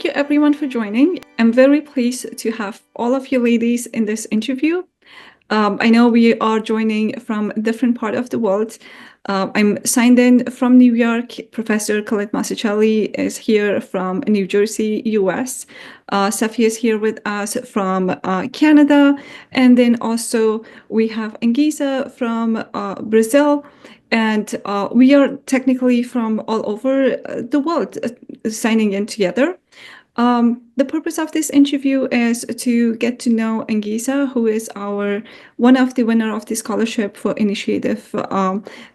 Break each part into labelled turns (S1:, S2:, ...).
S1: thank you everyone for joining. I'm very pleased to have all of you ladies in this interview. I know we are joining from different part of the world. I'm signed in from New York. Professor Colette Masicelli is here from New Jersey, US. Safi is here with us from Canada. And then also we have Anguissa from Brazil. And we are technically from all over the world signing in together. The purpose of this interview is to get to know Anguissa, who is one of the winner of the scholarship for initiative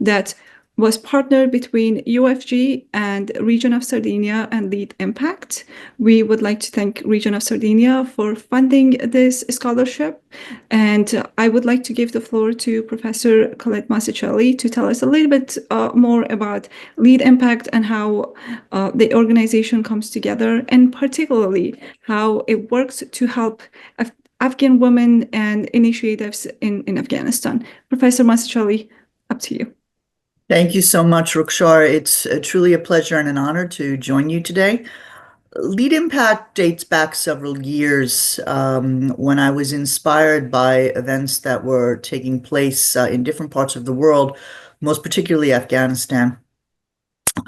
S1: that was partnered between UFG and Region of Sardinia and Lead Impact. We would like to thank Region of Sardinia for funding this scholarship. And I would like to give the floor to Professor Colette Masicelli to tell us a little bit more about Lead Impact and how the organization comes together, and particularly how it works to help Afghan women and initiatives in Afghanistan. Professor Masicelli, up to you.
S2: Thank you so much, Rukshar. It's truly a pleasure and an honor to join you today. Lead Impact dates back several years when I was inspired by events that were taking place in different parts of the world, most particularly Afghanistan.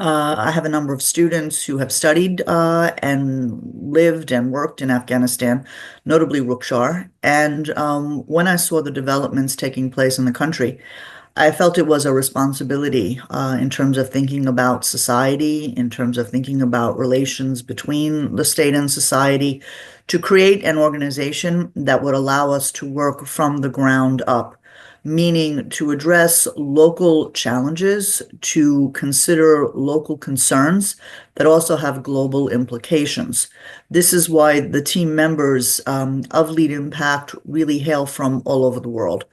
S2: I have a number of students who have studied and lived and worked in Afghanistan, notably Rukshar. And when I saw the developments taking place in the country, I felt it was a responsibility in terms of thinking about society, in terms of thinking about relations between the state and society, to create an organization that would allow us to work from the ground up, meaning to address local challenges, to consider local concerns that also have global implications. This is why the team members of Lead Impact really hail from all over the world.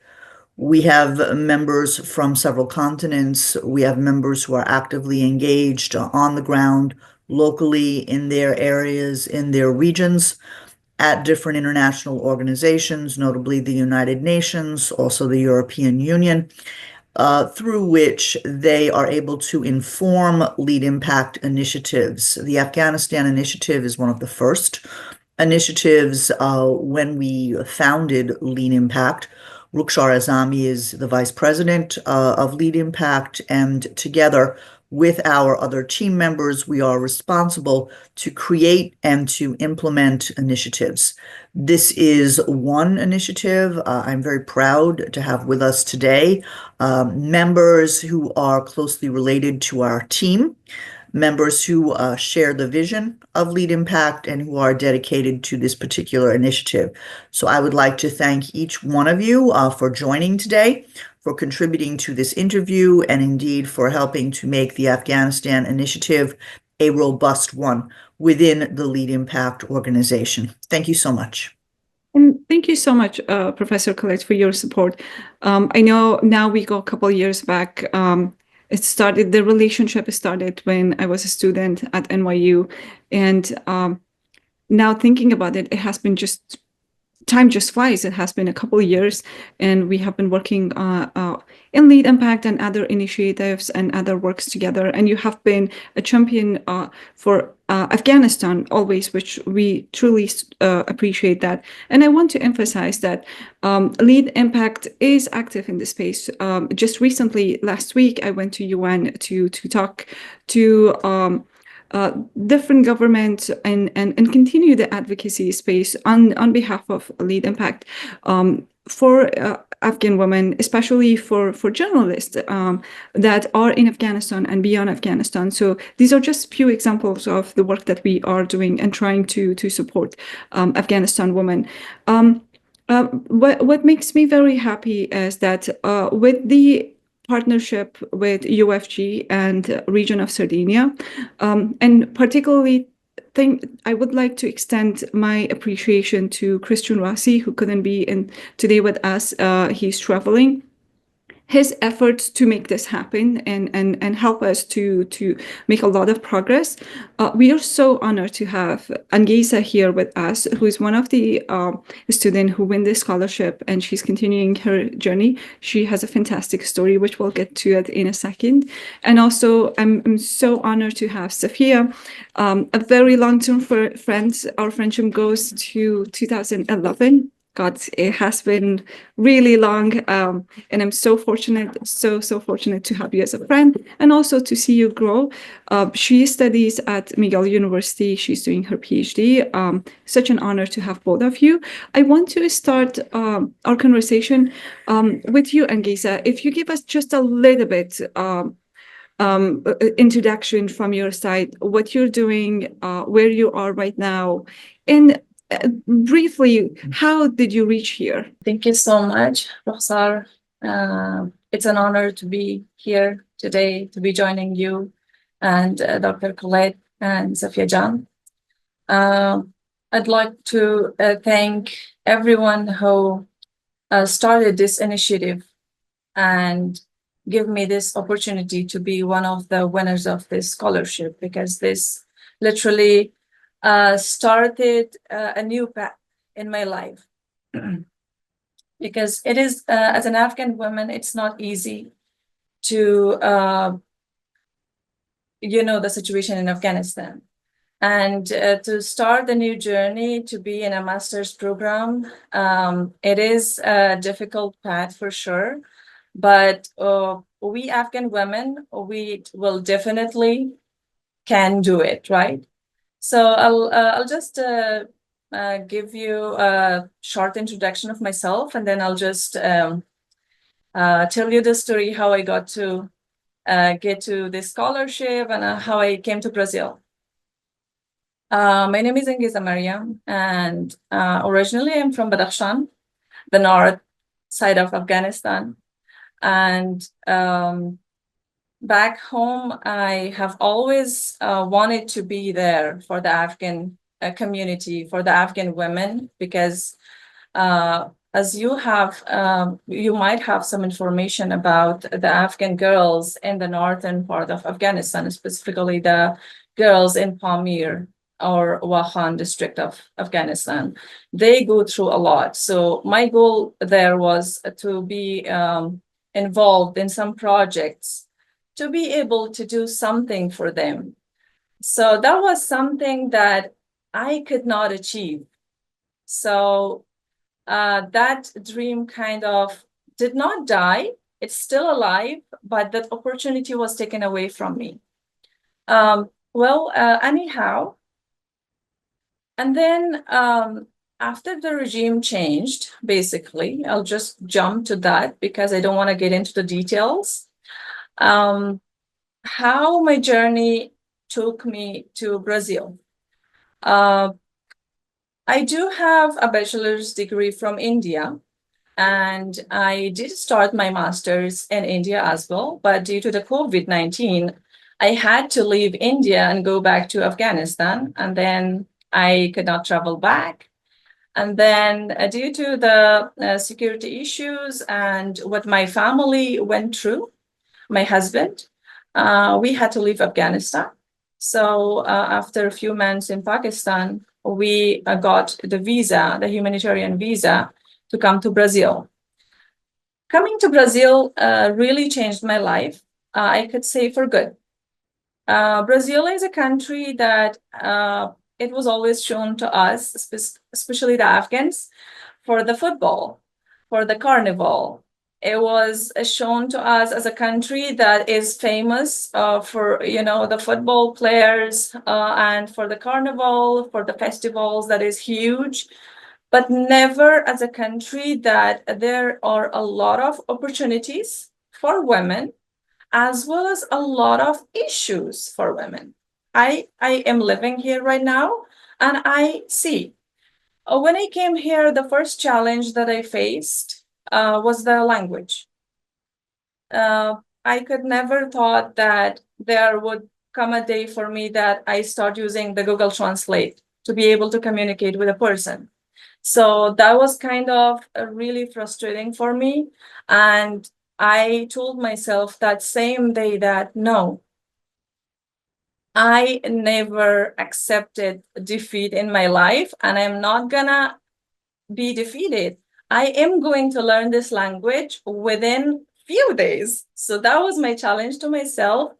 S2: We have members from several continents. We have members who are actively engaged on the ground, locally, in their areas, in their regions, at different international organizations, notably the United Nations, also the European Union, through which they are able to inform Lead Impact initiatives. The Afghanistan Initiative is one of the first initiatives. When we founded Lead Impact, Rukshar Azami is the vice president of Lead Impact, and together with our other team members, we are responsible to create and to implement initiatives. This is one initiative I'm very proud to have with us today, members who are closely related to our team, members who share the vision of Lead Impact and who are dedicated to this particular initiative. So I would like to thank each one of you for joining today, for contributing to this interview, and indeed for helping to make the Afghanistan Initiative a robust one within the Lead Impact organization. Thank you so much.
S1: And thank you so much, Professor Colette, for your support. I know now we go a couple of years back. The relationship started when I was a student at NYU. And now thinking about it, it has been time just flies. It has been a couple of years, and we have been working in Lead Impact and other initiatives and other works together. And you have been a champion for Afghanistan always, which we truly appreciate that. And I want to emphasize that Lead Impact is active in the space. Just recently, last week, I went to UN to talk to different governments and continue the advocacy space on behalf of Lead Impact for Afghan women, especially for journalists that are in Afghanistan and beyond Afghanistan. So these are just few examples of the work that we are doing and trying to support Afghanistan women. What makes me very happy is that with the partnership with UFG and Region of Sardinia, and particularly I would like to extend my appreciation to Christian Rossi, who couldn't be in today with us. He's traveling. his efforts to make this happen and help us to make a lot of progress. We are so honored to have Angesa here with us, who is one of the students who win this scholarship, and she's continuing her journey. She has a fantastic story, which we'll get to it in a second. And also, I'm so honored to have Safia, a very long-term friend. Our friendship goes to 2011. God, it has been really long, and I'm so fortunate, so fortunate to have you as a friend, and also to see you grow. She studies at Miguel University. She's doing her PhD. Such an honor to have both of you. I want to start our conversation with you, Angesa. If you give us just a little bit introduction from your side, what you're doing, where you are right now, and briefly, how did you reach here?
S3: Thank you so much, Roxar. It's an honor to be here today, to be joining you and Dr. Colette and Safia Jan. I'd like to thank everyone who started this initiative and give me this opportunity to be one of the winners of this scholarship, because this literally started a new path in my life. Because it is, as an Afghan woman, it's not easy to, the situation in Afghanistan. And to start a new journey, to be in a master's program, it is a difficult path for sure. But we Afghan women, we will definitely can do it, right? So I'll just give you a short introduction of myself, and then I'll just tell you the story how I got to get to this scholarship and how I came to Brazil. My name is Angesa Mariam, and originally I'm from Badakhshan, the north side of Afghanistan. And back home, I have always wanted to be there for the Afghan community, for the Afghan women, because as you have, you might have some information about the Afghan girls in the northern part of Afghanistan, specifically the girls in Pamir or Wakhan district of Afghanistan. They go through a lot. So my goal there was to be involved in some projects to be able to do something for them. So that was something that I could not achieve. So that dream kind of did not die. It's still alive, but that opportunity was taken away from me. Anyhow, and then after the regime changed, basically, I'll just jump to that because I don't want to get into the details. How my journey took me to Brazil. I do have a bachelor's degree from India, and I did start my master's in India as well. But due to the COVID-19, I had to leave India and go back to Afghanistan, and then I could not travel back. And then due to the security issues and what my family went through, my husband, we had to leave Afghanistan. So after a few months in Pakistan, we got the visa, the humanitarian visa, to come to Brazil. Coming to Brazil really changed my life, I could say for good. Brazil is a country that it was always shown to us, especially the Afghans, for the football, for the carnival. It was shown to us as a country that is famous for, the football players and for the carnival, for the festivals that is huge, but never as a country that there are a lot of opportunities for women, as well as a lot of issues for women. I am living here right now, and I see. When I came here, the first challenge that I faced was the language. I could never thought that there would come a day for me that I start using the Google Translate to be able to communicate with a person. So that was kind of really frustrating for me. And I told myself that same day that no, I never accepted defeat in my life, and I'm not gonna be defeated. I am going to learn this language within few days. So that was my challenge to myself.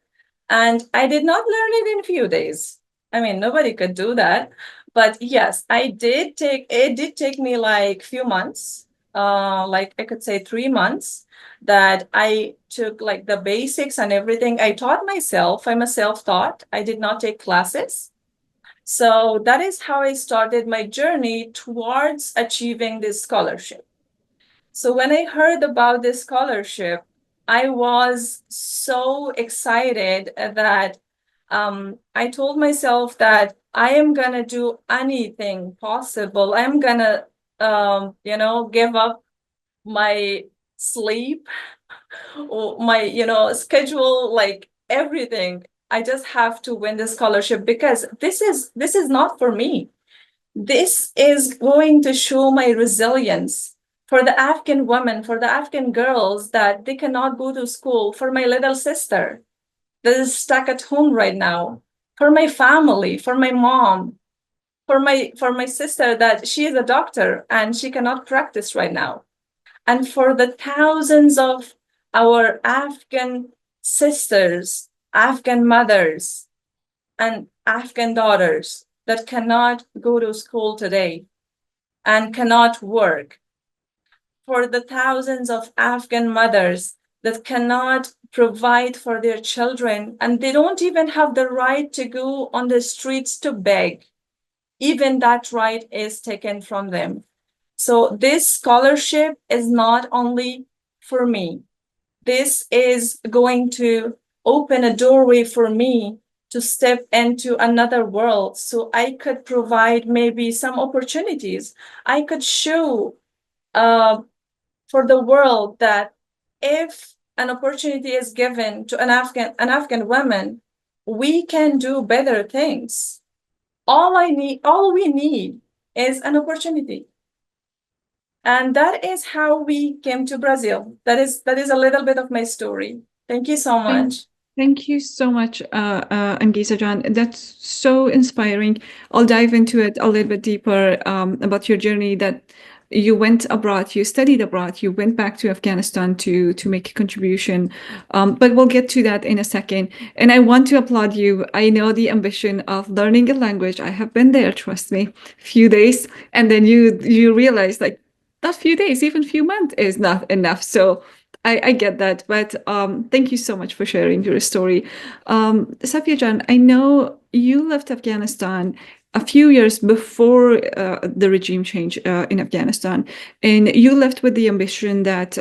S3: And I did not learn it in few days. I mean, nobody could do that. But yes, it did take me like few months, like I could say 3 months, that I took like the basics and everything. I taught myself. I'm a self-taught. I did not take classes. So that is how I started my journey towards achieving this scholarship. So when I heard about this scholarship, I was so excited that I told myself that I am gonna do anything possible. I'm gonna, give up my sleep or my, schedule, like everything. I just have to win the scholarship because this is not for me. This is going to show my resilience for the Afghan women, for the Afghan girls that they cannot go to school, for my little sister that is stuck at home right now, for my family, for my mom, for my sister that she is a doctor and she cannot practice right now, and for the thousands of our Afghan sisters, Afghan mothers, and Afghan daughters that cannot go to school today and cannot work, for the thousands of Afghan mothers that cannot provide for their children and they don't even have the right to go on the streets to beg. Even that right is taken from them. So this scholarship is not only for me. This is going to open a doorway for me to step into another world so I could provide maybe some opportunities. I could show uh, for the world that if an opportunity is given to an Afghan woman, we can do better things. All we need is an opportunity. And that is how we came to Brazil. That is a little bit of my story. Thank you so
S1: Thank,
S3: much.
S1: thank you so much, Angisa Jan. That's so inspiring. I'll dive into it a little bit deeper about your journey that you went abroad, you studied abroad, you went back to Afghanistan to make a contribution. But we'll get to that in a second. And I want to applaud you. I know the ambition of learning a language. I have been there, trust me, few days, and then you realize like that few days, even few months is not enough. So I get that, but thank you so much for sharing your story. Safia Jan, I know you left Afghanistan a few years before the regime change in Afghanistan, and you left with the ambition that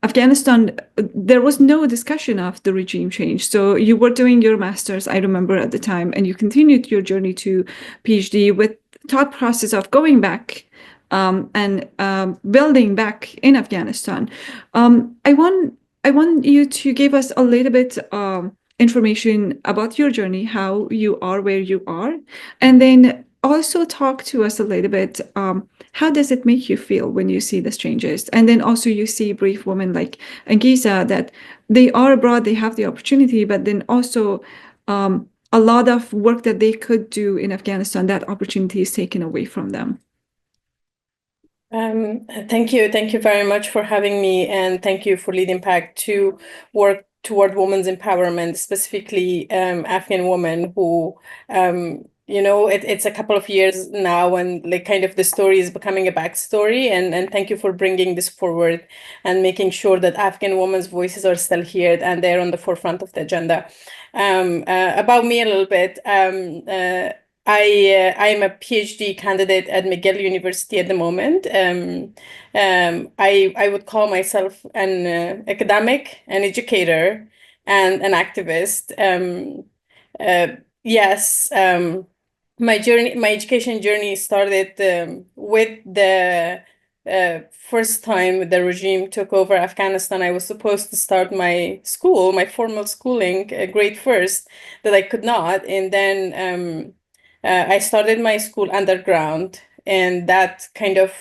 S1: Afghanistan, there was no discussion of the regime change. So you were doing your master's, I remember at the time, and you continued your journey to PhD with thought process of going back and building back in Afghanistan. I want you to give us a little bit information about your journey, how you are where you are, and then also talk to us a little bit. How does it make you feel when you see these changes? And then also you see brave women like Angisa that they are abroad, they have the opportunity, but then also a lot of work that they could do in Afghanistan, that opportunity is taken away from them.
S4: Thank you. Thank you very much for having me, and thank you for Lead Impact to work toward women's empowerment, specifically Afghan women who, it's a couple of years now and like kind of the story is becoming a backstory. And thank you for bringing this forward and making sure that Afghan women's voices are still heard and they're on the forefront of the agenda. About me a little bit. I'm a PhD candidate at McGill University at the moment. I would call myself an academic, an educator, and an activist. Yes, my education journey started with the first time the regime took over Afghanistan. I was supposed to start my school, my formal schooling, grade first, that I could not, and then. I started my school underground, and that kind of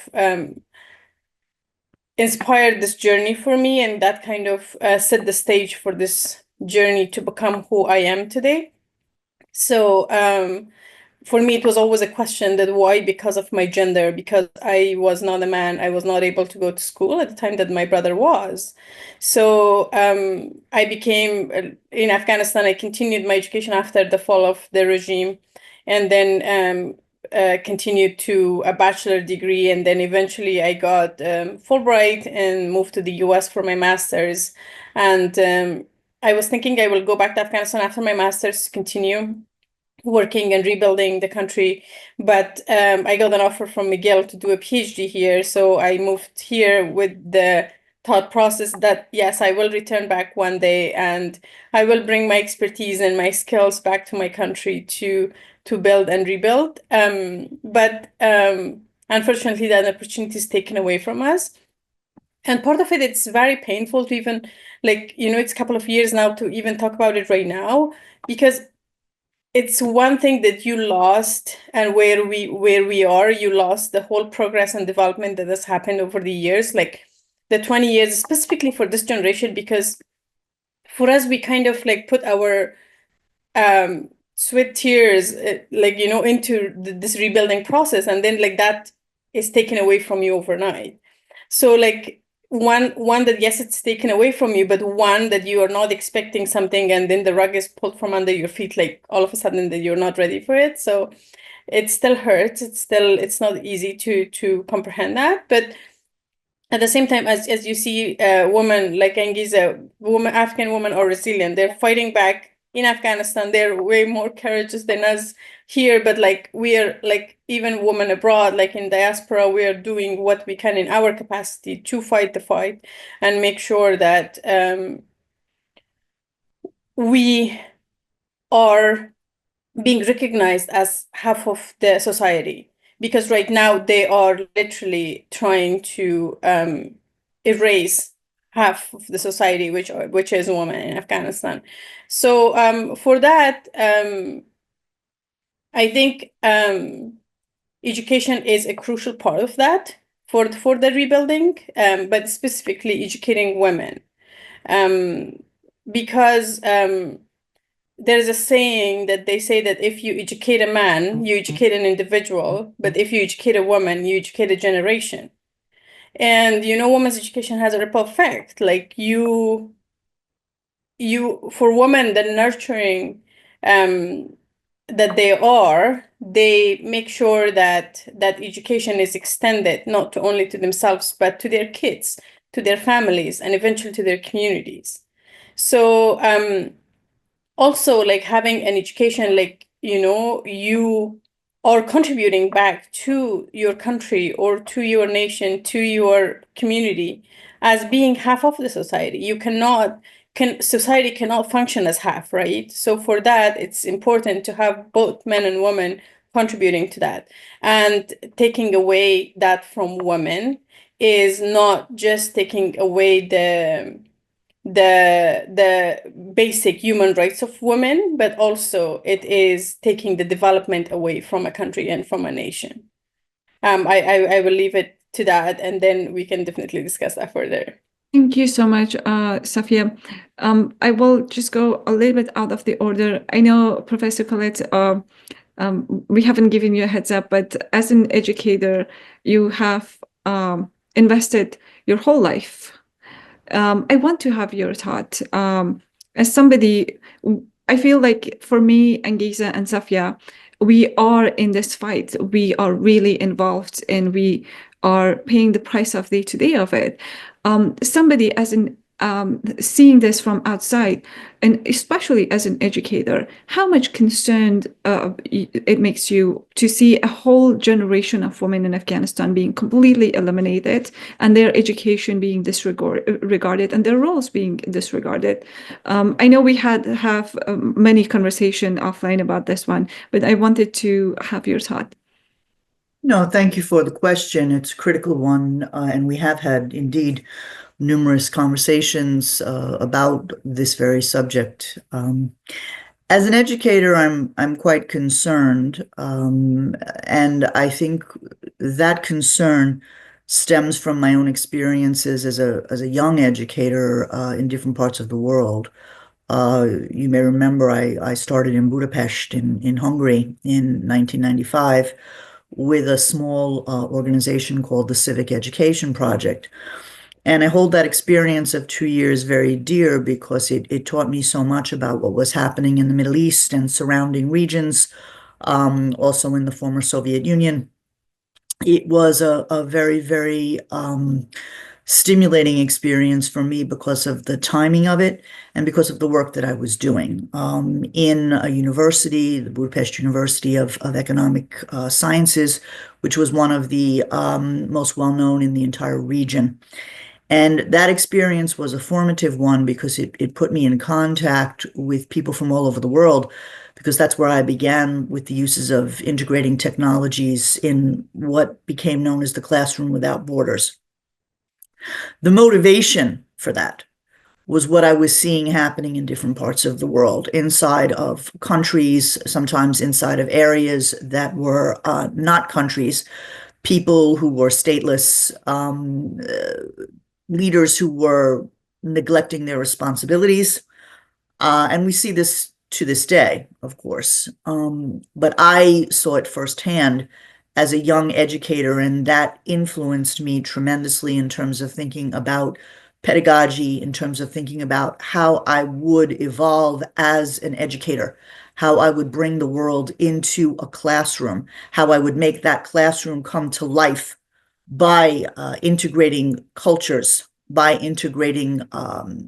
S4: inspired this journey for me, and that kind of set the stage for this journey to become who I am today. So for me, it was always a question that why, because of my gender, because I was not a man, I was not able to go to school at the time that my brother was. So I became, in Afghanistan, I continued my education after the fall of the regime, and then continued to a bachelor degree. And then eventually I got Fulbright and moved to the US for my master's. And I was thinking I will go back to Afghanistan after my master's to continue working and rebuilding the country. But I got an offer from McGill to do a PhD here. So I moved here with the thought process that, yes, I will return back one day and I will bring my expertise and my skills back to my country to build and rebuild. But unfortunately, that opportunity is taken away from us. And part of it, it's very painful to even, like, it's a couple of years now to even talk about it right now, because it's one thing that you lost, and where we are, you lost the whole progress and development that has happened over the years, like the 20 years, specifically for this generation, because for us, we kind of like put our sweat tears, into this rebuilding process, and then like that is taken away from you overnight. So like one that, yes, it's taken away from you, but one that you are not expecting something, and then the rug is pulled from under your feet, like all of a sudden that you're not ready for it. So it still hurts. It's not easy to comprehend that, but at the same time, as you see, women like Angiza, African women are resilient. They're fighting back in Afghanistan. They're way more courageous than us here. But like we are, like even women abroad, like in diaspora, we are doing what we can in our capacity to fight the fight and make sure that we are being recognized as half of the society, because right now they are literally trying to erase half of the society, which is women in Afghanistan. So for that, I think education is a crucial part of that for the rebuilding, but specifically educating women, because there's a saying that they say that if you educate a man, you educate an individual, but if you educate a woman, you educate a generation. And women's education has a ripple effect. Like for women, the nurturing that they make sure that education is extended not only to themselves, but to their kids, to their families, and eventually to their communities. So also, like having an education, like you are contributing back to your country or to your nation, to your community, as being half of the society. Society cannot function as half, right? So for that, it's important to have both men and women contributing to that. And taking away that from women is not just taking away the basic human rights of women, but also it is taking the development away from a country and from a nation. I will leave it to that, and then we can definitely discuss that further.
S1: Thank you so much, Safia. I will just go a little bit out of the order. I know, Professor Colette, we haven't given you a heads up, but as an educator, you have invested your whole life. I want to have your thought. As somebody, I feel like for me, Angiza and Safia, we are in this fight. We are really involved, and we are paying the price of day to day of it. Somebody as an seeing this from outside, and especially as an educator, how much concerned it makes you to see a whole generation of women in Afghanistan being completely eliminated, and their education being disregarded, and their roles being disregarded. I know we have many conversation offline about this one, but I wanted to have your thought.
S2: No, thank you for the question. It's a critical one, and we have had indeed numerous conversations about this very subject. As an educator, I'm quite concerned, and I think that concern stems from my own experiences as a young educator in different parts of the world. You may remember I started in Budapest in Hungary in 1995 with a small organization called the Civic Education Project. And I hold that experience of 2 years very dear because it taught me so much about what was happening in the Middle East and surrounding regions, also in the former Soviet Union. It was a very, very stimulating experience for me because of the timing of it and because of the work that I was doing in a university, the Budapest University of Economic Sciences, which was one of the most well-known in the entire region. And that experience was a formative one because it put me in contact with people from all over the world, because that's where I began with the uses of integrating technologies in what became known as the classroom without borders. The motivation for that was what I was seeing happening in different parts of the world, inside of countries, sometimes inside of areas that were not countries, people who were stateless, leaders who were neglecting their responsibilities. And we see this to this day, of course. But I saw it firsthand as a young educator, and that influenced me tremendously in terms of thinking about pedagogy, in terms of thinking about how I would evolve as an educator, how I would bring the world into a classroom, how I would make that classroom come to life by integrating cultures, by integrating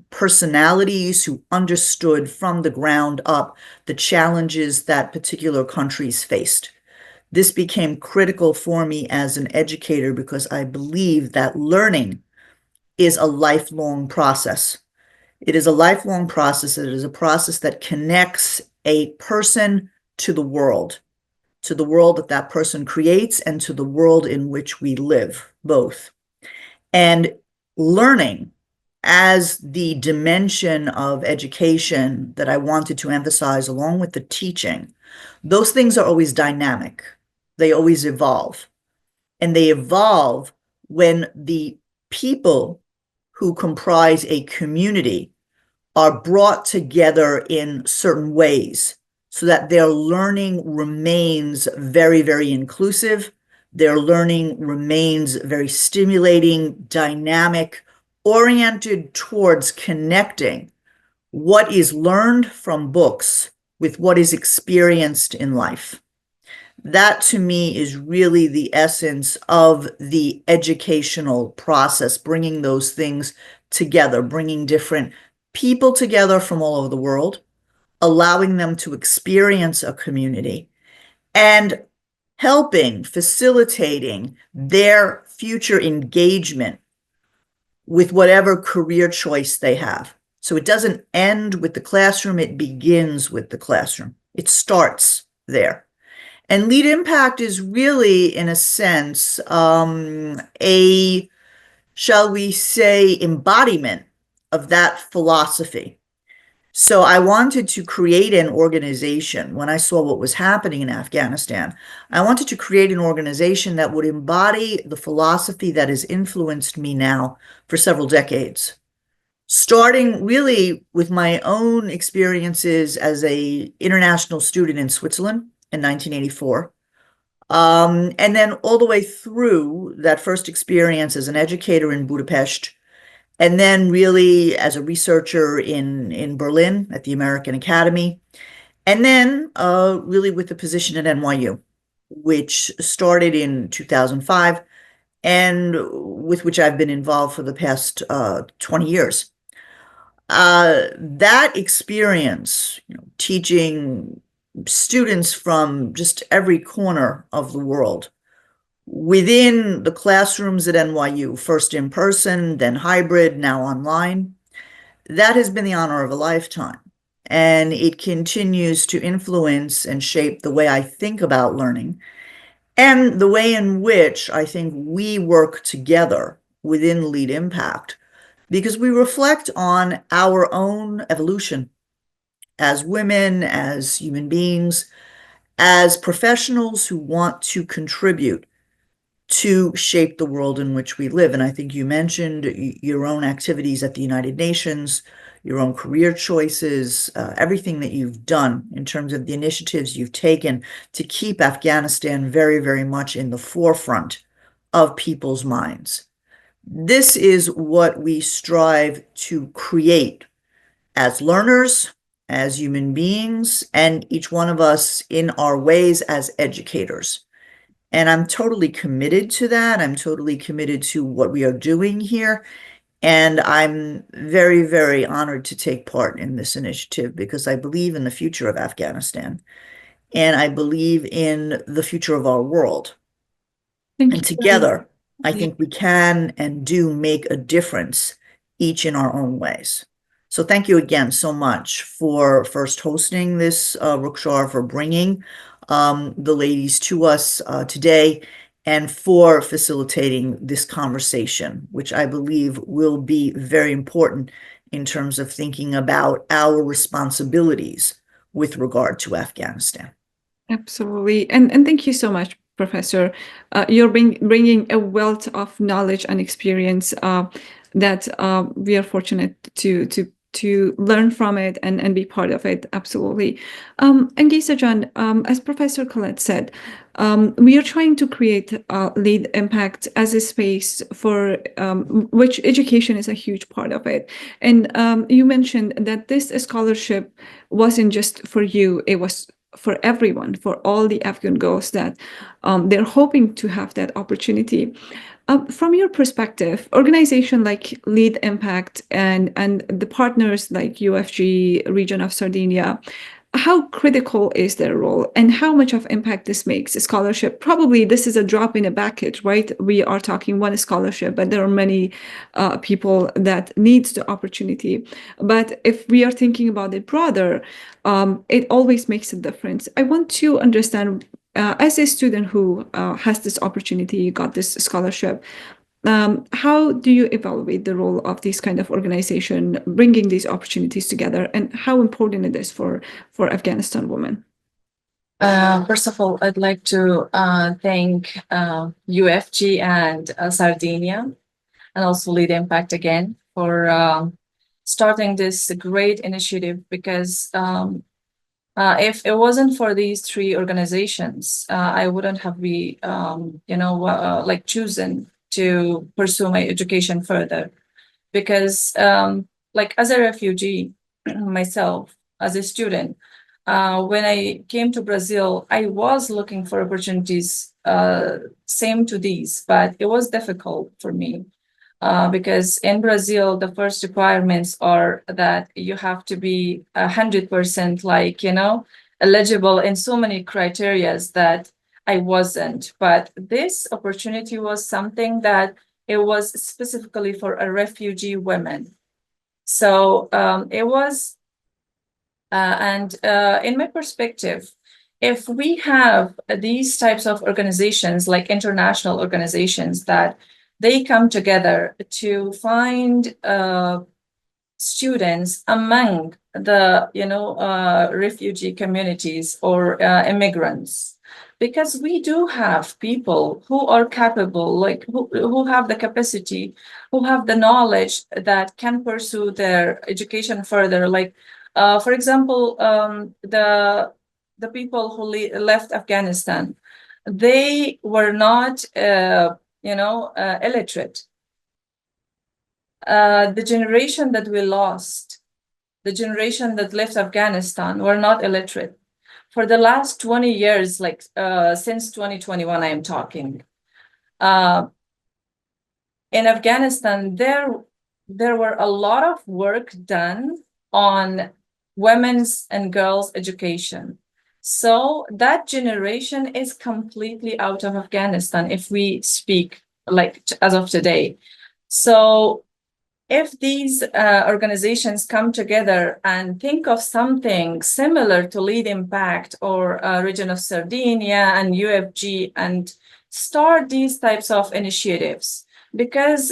S2: personalities who understood from the ground up the challenges that particular countries faced. This became critical for me as an educator because I believe that learning is a lifelong process. It is a lifelong process. It is a process that connects a person to the world that that person creates and to the world in which we live, both. And learning as the dimension of education that I wanted to emphasize, along with the teaching, those things are always dynamic. They always evolve. And they evolve when the people who comprise a community are brought together in certain ways so that their learning remains very, very inclusive. Their learning remains very stimulating, dynamic, oriented towards connecting what is learned from books with what is experienced in life. That to me is really the essence of the educational process, bringing those things together, bringing different people together from all over the world, allowing them to experience a community, and helping, facilitating their future engagement with whatever career choice they have. So it doesn't end with the classroom, it begins with the classroom. It starts there. And Lead Impact is really, in a sense, a, shall we say, embodiment of that philosophy. So I wanted to create an organization when I saw what was happening in Afghanistan. I wanted to create an organization that would embody the philosophy that has influenced me now for several decades, starting really with my own experiences as an international student in Switzerland in 1984. And then all the way through that first experience as an educator in Budapest, and then really as a researcher in Berlin at the American Academy, and then really with the position at NYU, which started in 2005 and with which I've been involved for the past 20 years. That experience, teaching students from just every corner of the world within the classrooms at NYU, first in person, then hybrid, now online, that has been the honor of a lifetime. And it continues to influence and shape the way I think about learning and the way in which I think we work together within Lead Impact, because we reflect on our own evolution as women, as human beings, as professionals who want to contribute to shape the world in which we live. And I think you mentioned your own activities at the United Nations, your own career choices, everything that you've done in terms of the initiatives you've taken to keep Afghanistan very, very much in the forefront of people's minds. This is what we strive to create as learners, as human beings, and each one of us in our ways as educators. And I'm totally committed to that. I'm totally committed to what we are doing here. And I'm very, very honored to take part in this initiative because I believe in the future of Afghanistan. And I believe in the future of our world.
S1: Thank
S2: And
S1: you.
S2: together, I
S1: Yeah.
S2: think we can and do make a difference, each in our own ways. So thank you again so much for first hosting this, Rukshar, for bringing the ladies to us today, and for facilitating this conversation, which I believe will be very important in terms of thinking about our responsibilities with regard to Afghanistan.
S1: Absolutely. And thank you so much, Professor. You're bringing a wealth of knowledge and experience that we are fortunate to learn from it and be part of it. Absolutely. And Gisa John, as Professor Collette said, we are trying to create lead impact as a space for which education is a huge part of it. And you mentioned that this scholarship wasn't just for you, it was for everyone, for all the Afghan girls that they're hoping to have that opportunity. From your perspective, organization like Lead Impact and the partners like UFG, Region of Sardinia, how critical is their role and how much of impact this makes? A scholarship, probably this is a drop in a bucket, right? We are talking one scholarship, but there are many people that needs the opportunity. But if we are thinking about it broader, it always makes a difference. I want to understand, as a student who has this opportunity, got this scholarship, how do you evaluate the role of this kind of organization, bringing these opportunities together, and how important it is for Afghanistan women?
S3: First of all, I'd like to thank UFG and Sardinia, and also Lead Impact again for starting this great initiative, because if it wasn't for these three organizations, I wouldn't have been, like chosen to pursue my education further. Because like as a refugee myself, as a student, when I came to Brazil, I was looking for opportunities same to these, but it was difficult for me. Because in Brazil, the first requirements are that you have to be 100% eligible in so many criterias that I wasn't. But this opportunity was something that it was specifically for a refugee women. So it was, and in my perspective, if we have these types of organizations, like international organizations, that they come together to find students among the refugee communities or immigrants, because we do have people who are capable, like who have the capacity, who have the knowledge that can pursue their education further. Like for example, the people who left Afghanistan, they were not illiterate. The generation that we lost, the generation that left Afghanistan, were not illiterate. For the last 20 years, like since 2021, I am talking, in Afghanistan, there were a lot of work done on women's and girls' education. So that generation is completely out of Afghanistan, if we speak like as of today. So if these organizations come together and think of something similar to Lead Impact or Region of Sardinia and UFG, and start these types of initiatives, because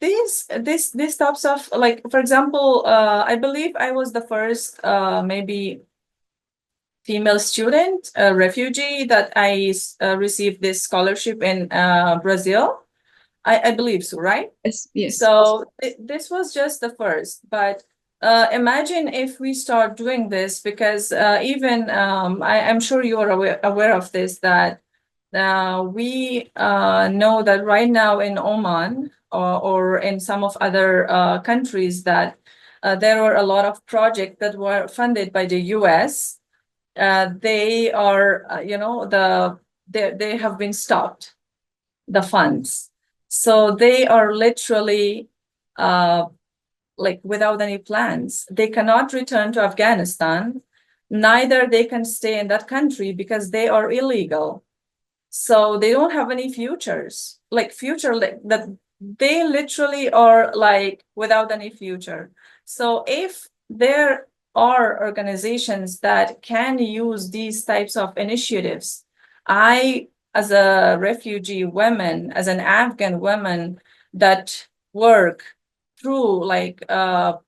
S3: these types of, like, for example, I believe I was the first maybe female student, a refugee, that I received this scholarship in Brazil. I believe so, right?
S1: Yes, yes.
S3: So this was just the first, but imagine if we start doing this, because even I'm sure you are aware of this, that we know that right now in Oman, or in some of other countries, that there were a lot of projects that were funded by the US. They are, they have been stopped, the funds. So they are literally like without any plans. They cannot return to Afghanistan, neither they can stay in that country because they are illegal. So they don't have any futures, like future, like that. They literally are like without any future. So if there are organizations that can use these types of initiatives, I, as a refugee woman, as an Afghan woman that work through like for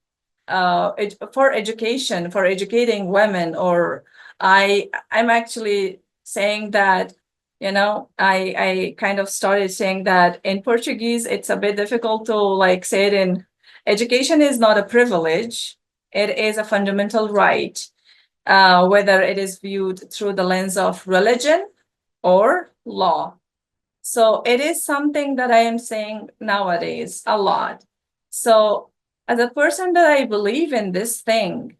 S3: education, for educating women, or I'm actually saying that, I kind of started saying that in Portuguese, it's a bit difficult to like say it in, education is not a privilege, it is a fundamental right, whether it is viewed through the lens of religion or law. So it is something that I am saying nowadays a lot. So as a person that I believe in this thing,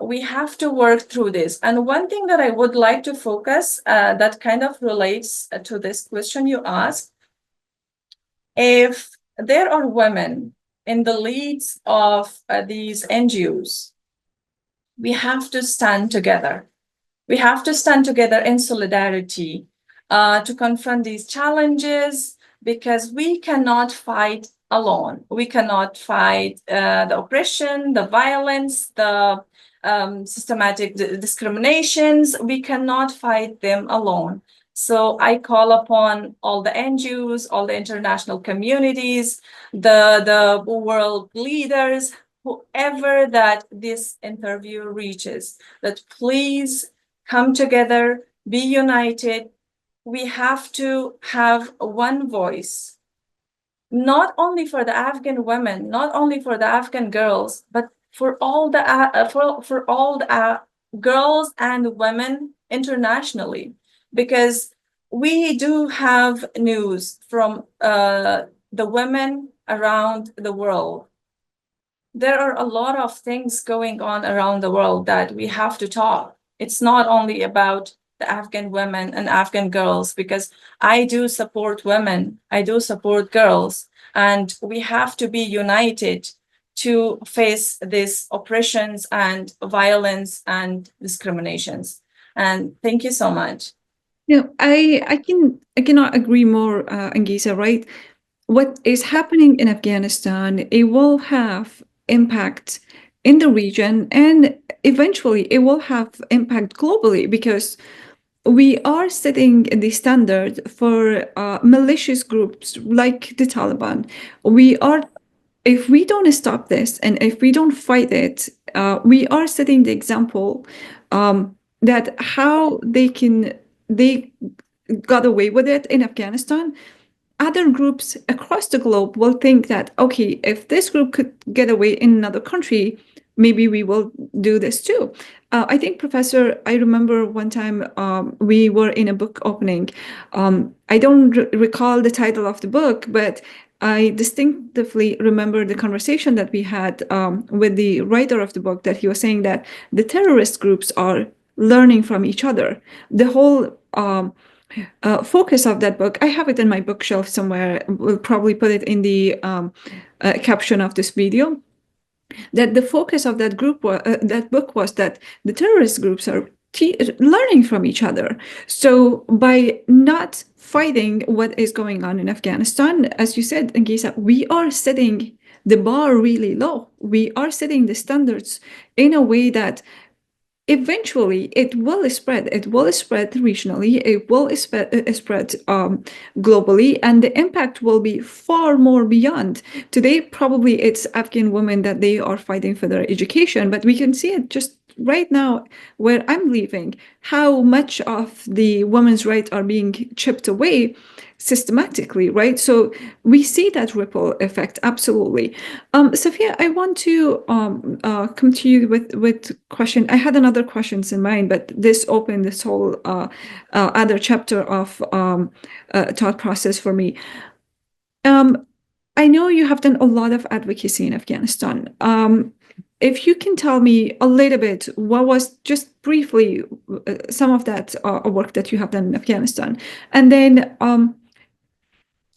S3: we have to work through this. And one thing that I would like to focus, that kind of relates to this question you asked, if there are women in the leads of these NGOs, we have to stand together. We have to stand together in solidarity to confront these challenges, because we cannot fight alone. We cannot fight the oppression, the violence, the systematic discriminations. We cannot fight them alone. So I call upon all the NGOs, all the international communities, the world leaders, whoever that this interview reaches, that please come together, be united. We have to have one voice, not only for the Afghan women, not only for the Afghan girls, but for all the for all the girls and women internationally, because we do have news from the women around the world. There are a lot of things going on around the world that we have to talk. It's not only about the Afghan women and Afghan girls, because I do support women, I do support girls, and we have to be united to face these oppressions and violence and discriminations. And thank you so much.
S1: Yeah, I cannot agree more, Angisa, right? What is happening in Afghanistan, it will have impact in the region, and eventually it will have impact globally, because we are setting the standard for malicious groups like the Taliban. We are, if we don't stop this and if we don't fight it, we are setting the example that how they got away with it in Afghanistan. Other groups across the globe will think that, okay, if this group could get away in another country, maybe we will do this too. I think, Professor, I remember one time we were in a book opening. I don't recall the title of the book, but I distinctively remember the conversation that we had with the writer of the book, that he was saying that the terrorist groups are learning from each other. The whole focus of that book, I have it in my bookshelf somewhere. We'll probably put it in the caption of this video. That the focus of that that book was that the terrorist groups are learning from each other. So by not fighting what is going on in Afghanistan, as you said, Angisa, we are setting the bar really low. We are setting the standards in a way that eventually it will spread. It will spread regionally. It will spread globally, and the impact will be far more beyond. Today, probably it's Afghan women that they are fighting for their education, but we can see it just right now, where I'm living, how much of the women's rights are being chipped away systematically, right? So we see that ripple effect, absolutely. Sophia, I want to come to you with question. I had another questions in mind, but this opened this whole other chapter of thought process for me. Um, I know you have done a lot of advocacy in Afghanistan. If you can tell me a little bit, what was just briefly some of that work that you have done in Afghanistan, and then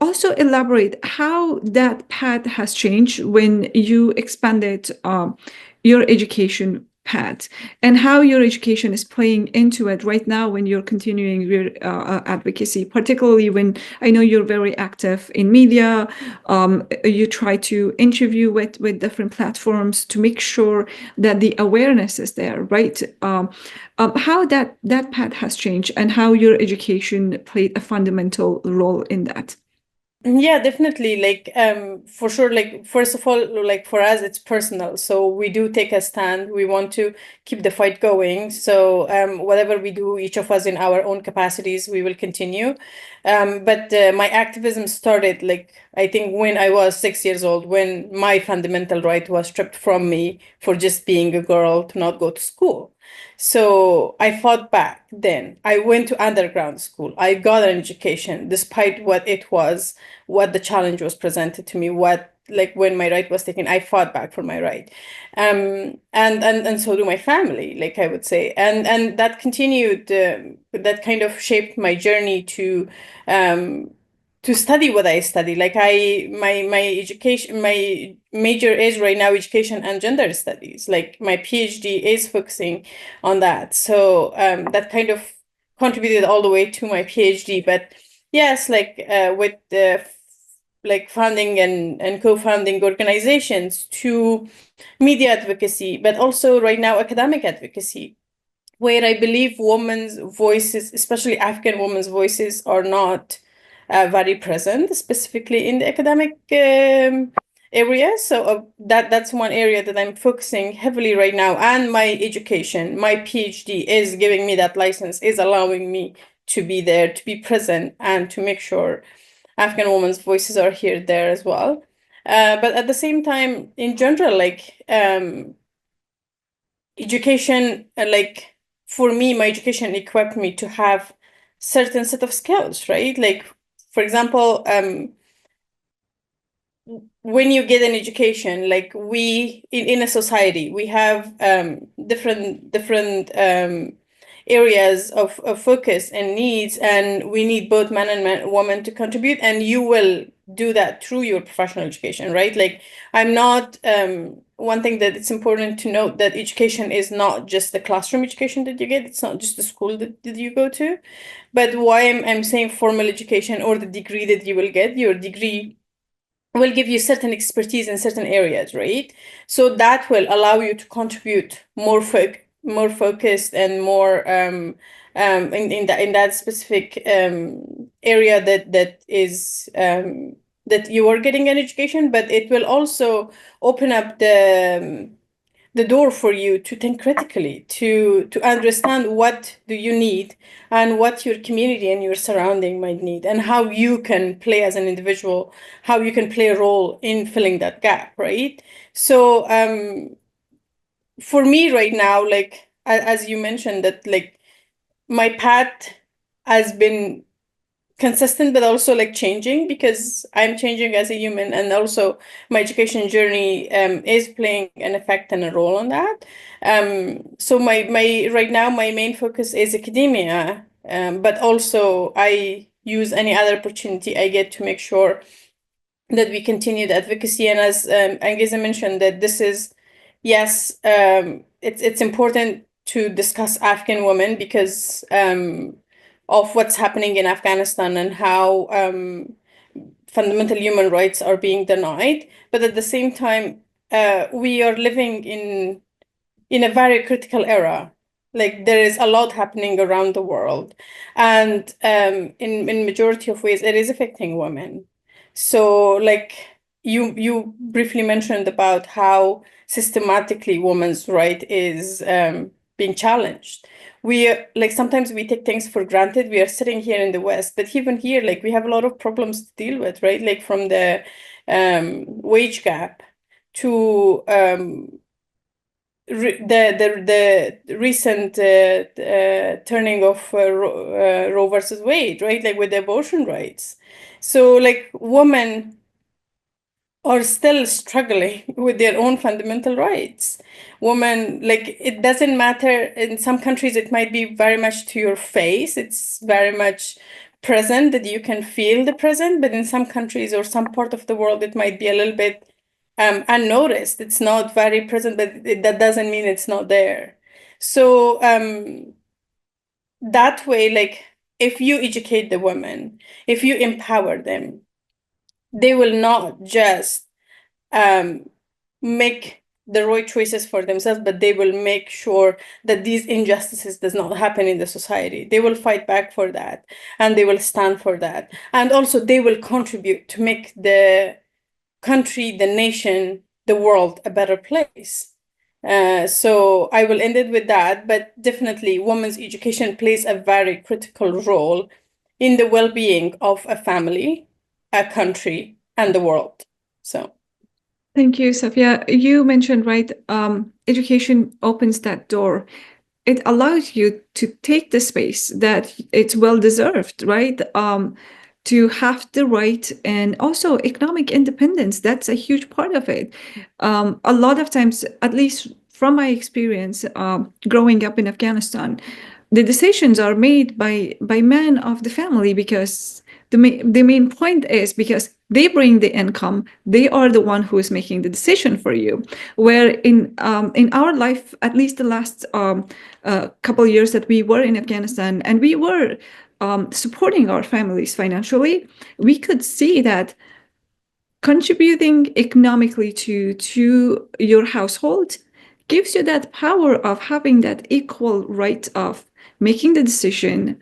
S1: also elaborate how that path has changed when you expanded your education path, and how your education is playing into it right now when you're continuing your advocacy, particularly when I know you're very active in media. You try to interview with different platforms to make sure that the awareness is there, right? How that path has changed and how your education played a fundamental role in that.
S4: Yeah, definitely. Like, for sure, like, first of all, like for us, it's personal. So we do take a stand. We want to keep the fight going. So, whatever we do, each of us in our own capacities, we will continue. But my activism started, like, I think when I was 6 years old, when my fundamental right was stripped from me for just being a girl to not go to school. So I fought back then. I went to underground school. I got an education despite what it was, what the challenge was presented to me, what, like, when my right was taken, I fought back for my right. And so do my family, like I would say. And that continued, that kind of shaped my journey to study what I study. Like, my education, my major is right now education and gender studies. Like, my PhD is focusing on that. So that kind of contributed all the way to my PhD. But yes, like, with the like funding and co-founding organizations to media advocacy, but also right now academic advocacy, where I believe women's voices, especially African women's voices, are not very present, specifically in the academic area. So that's one area that I'm focusing heavily right now. And my education, my PhD is giving me that license, is allowing me to be there, to be present, and to make sure African women's voices are here there as well. But at the same time, in general, like, education, like, for me, my education equipped me to have certain set of skills, right? Like, for example, when you get an education, like, we in a society, we have different areas of focus and needs, and we need both men and women to contribute, and you will do that through your professional education, right? Like, I'm not one thing that it's important to note, that education is not just the classroom education that you get, it's not just the school that you go to. But why I'm saying formal education, or the degree that you will get, your degree will give you certain expertise in certain areas, right? So that will allow you to contribute more focused and more in that specific area that is that you are getting an education. But it will also open up the door for you to think critically, to understand what do you need, and what your community and your surrounding might need, and how you can play as an individual, how you can play a role in filling that gap, right? So for me right now, like, as you mentioned, that, like, my path has been consistent, but also, like, changing, because I'm changing as a human, and also my education journey is playing an effect and a role on that. So my right now, my main focus is academia, but also I use any other opportunity I get to make sure that we continue the advocacy. And as Angiza mentioned, that this is, yes, it's important to discuss African women, because of what's happening in Afghanistan, and how fundamental human rights are being denied. But at the same time, we are living in a very critical era. Like, there is a lot happening around the world, and in majority of ways, it is affecting women. So, like, you briefly mentioned about how systematically women's right is being challenged. Like sometimes we take things for granted. We are sitting here in the West, but even here, like we have a lot of problems to deal with, right? Like from the wage gap to the recent turning of Roe versus Wade, right? Like with the abortion rights. So like women are still struggling with their own fundamental rights. Women, like, it doesn't matter. In some countries, it might be very much to your face. It's very much present that you can feel the present. But in some countries or some part of the world, it might be a little bit unnoticed. It's not very present, but that doesn't mean it's not there. So that way, like, if you educate the women, if you empower them, they will not just make the right choices for themselves, but they will make sure that these injustices does not happen in the society. They will fight back for that, and they will stand for that, and also they will contribute to make the country, the nation, the world a better place. So I will end it with that, but definitely women's education plays a very critical role in the well-being of a family, a country, and the world. So
S1: Thank you, Safia. You mentioned, right, education opens that door. It allows you to take the space that it's well deserved, right? To have the right and also economic independence. That's a huge part of it. A lot of times, at least from my experience growing up in Afghanistan, the decisions are made by men of the family because the main point is because they bring the income, they are the one who is making the decision for you. Where in our life, at least the last couple of years that we were in Afghanistan and we were supporting our families financially, we could see that contributing economically to your household gives you that power of having that equal right of making the decision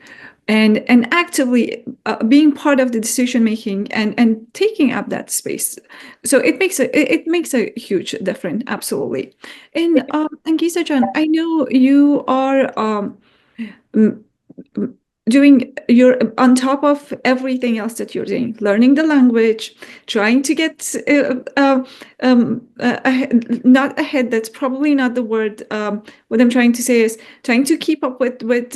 S1: and actively being part of the decision making and taking up that space. So it makes a huge difference, absolutely. And Gisa John, I know you are doing, you're on top of everything else that you're doing, learning the language, trying to get not ahead, that's probably not the word. What I'm trying to say is trying to keep up with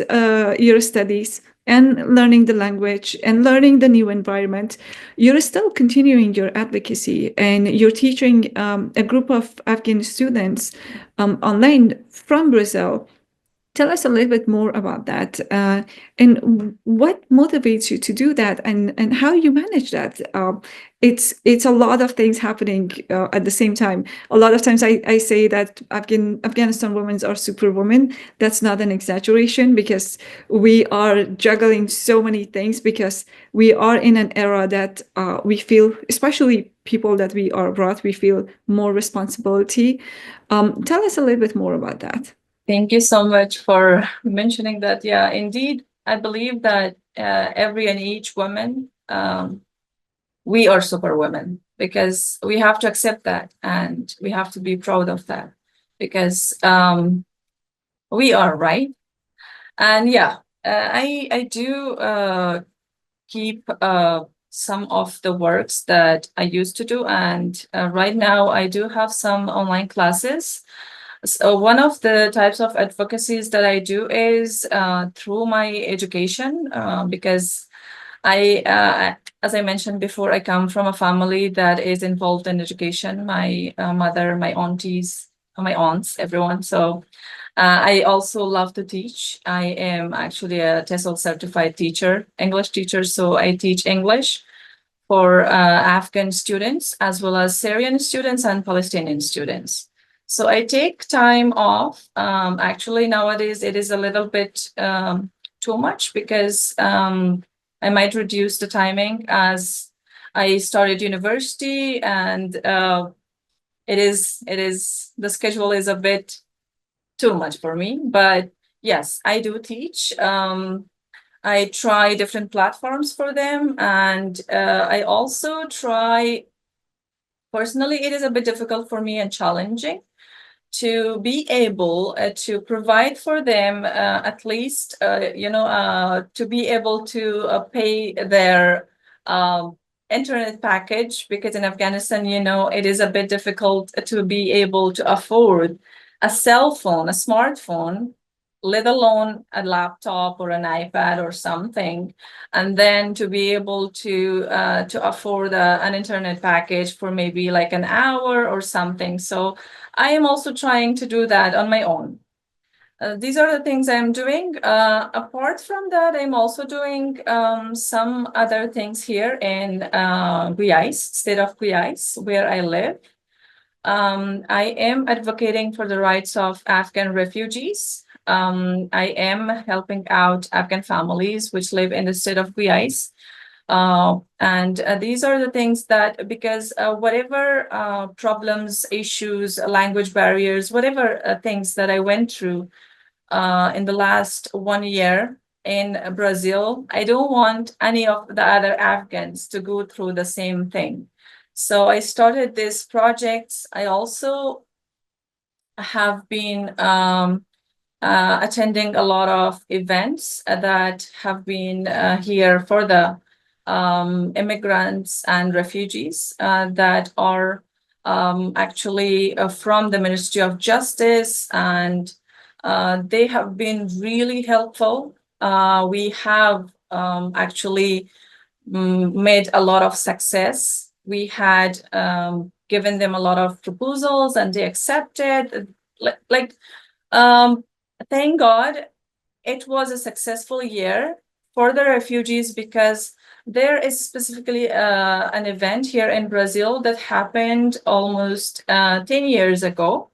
S1: your studies and learning the language and learning the new environment. You're still continuing your advocacy and you're teaching a group of Afghan students online from Brazil. Tell us a little bit more about that, and what motivates you to do that, and how you manage that. It's a lot of things happening at the same time. A lot of times I say that Afghanistan women are superwomen. That's not an exaggeration because we are juggling so many things because we are in an era that we feel, especially people that we are abroad, we feel more responsibility. Tell us a little bit more about that.
S3: Thank you so much for mentioning that. Yeah, indeed, I believe that every and each woman, we are superwomen because we have to accept that and we have to be proud of that because we are, right. And yeah, I do keep some of the works that I used to do, and right now I do have some online classes. So one of the types of advocacies that I do is through my education, because as I mentioned before, I come from a family that is involved in education. My mother, my aunties, my aunts, everyone. So I also love to teach. I am actually a TESOL certified teacher, English teacher. So I teach English for Afghan students, as well as Syrian students and Palestinian students. So I take time off. Actually, nowadays it is a little bit too much because I might reduce the timing as I started university, and the schedule is a bit too much for me. But yes, I do teach. I try different platforms for them, and I also try personally, it is a bit difficult for me and challenging to be able to provide for them at least, to be able to pay their internet package, because in Afghanistan, it is a bit difficult to be able to afford a cell phone, a smartphone, let alone a laptop or an iPad or something, and then to be able to afford an internet package for maybe like an hour or something. So I am also trying to do that on my own. These are the things I'm doing. Apart from that, I'm also doing some other things here in Guyais, state of Guyais, where I live. I am advocating for the rights of Afghan refugees. I am helping out Afghan families which live in the state of Guyais. And these are the things that, because whatever problems, issues, language barriers, whatever things that I went through in the last 1 year in Brazil, I don't want any of the other Afghans to go through the same thing. So I started this project. I also have been attending a lot of events that have been here for the immigrants and refugees that are actually from the Ministry of Justice, and they have been really helpful. We have actually made a lot of success. We had given them a lot of proposals and they accepted. Like, thank God it was a successful year for the refugees, because there is specifically an event here in Brazil that happened almost 10 years ago,